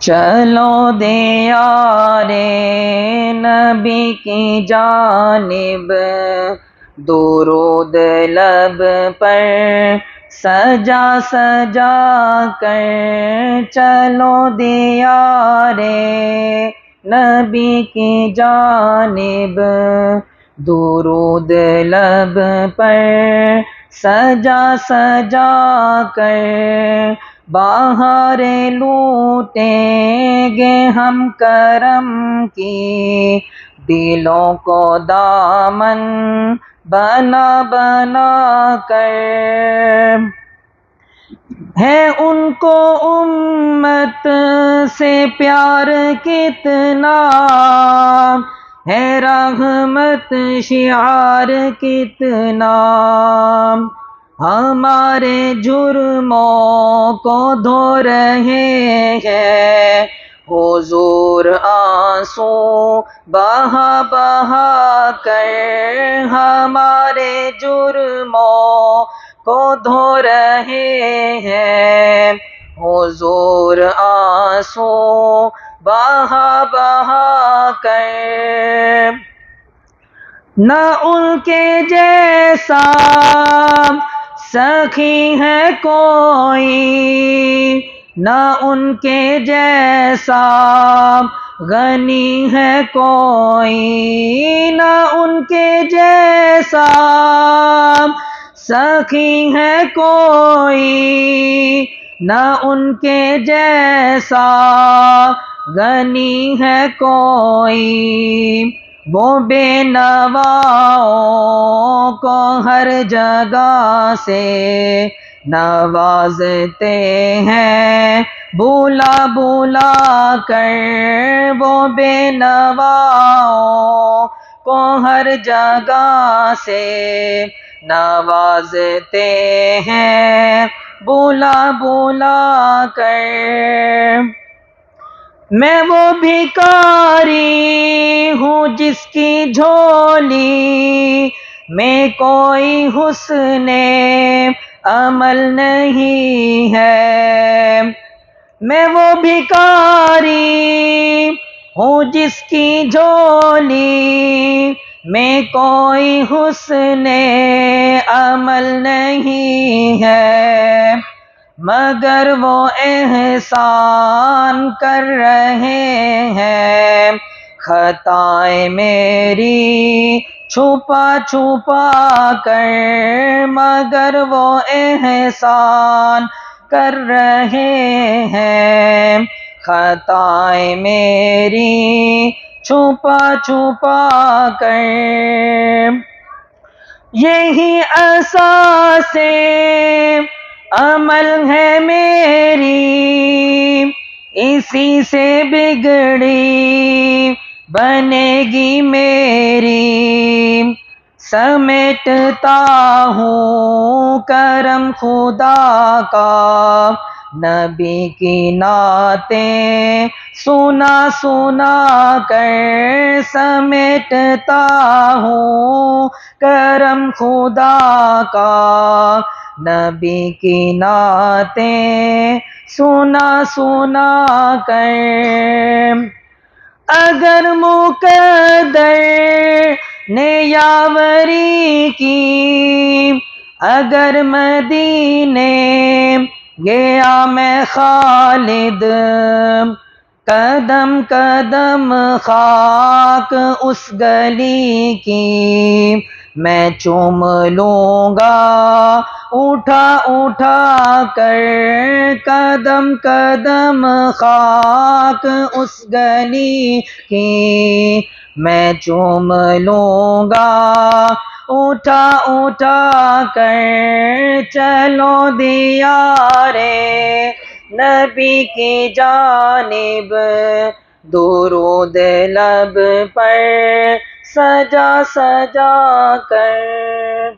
चलो दे यारे नबी की जानिब, दुरूद लब पर सजा सजा कर। चलो दे यारे नबी की जानिब, दुरूद लब पर सजा सजा कर। बाहर लूटेंगे हम करम की, दिलों को दामन बना बना कर। है उनको उम्मत से प्यार कितना, है रहमत शिआर कितना। हमारे जुर्मों को धो रहे हैं हुजूर आंसू बहा बहा कर। हमारे जुर्मों को धो रहे हैं हुजूर आंसू बहा बहा कर। न उनके जैसा सखी है कोई, न उनके जैसा गनी है कोई, न उनके जैसा सखी है कोई, न उनके जैसा गनी है कोई। वो बेनवाओं को हर जगह से नवाजते हैं बुला बुला कर। वो बेनवाओं को हर जगह से नवाजते हैं बुला बुला कर। मैं वो भिखारी हूँ जिसकी झोली में कोई हुस्ने अमल नहीं है। मैं वो भिखारी हूँ जिसकी झोली में कोई हुस्ने अमल नहीं है, मगर वो एहसान कर रहे हैं खताएं मेरी छुपा छुपा कर। मगर वो एहसान कर रहे हैं खताएं मेरी छुपा छुपा कर। यही असासे अमल है मेरी, इसी से बिगड़ी बनेगी मेरी। समेटता हूँ करम खुदा का, नबी की नातें सुना सुना कर। समेटता हूँ करम खुदा का, नबी की नातें सुना सुना कर। अगर मुकद्दर ने यावरी की, अगर मदीने गया मैं खालिद, कदम कदम खाक उस गली की मैं चूम लूँगा उठा उठा कर। कदम कदम खाक उस गली की मैं चूम लूँगा उठा उठा कर। चलो दिया रे नबी की जानिब, दुरूद लब पर सजा सजा कर।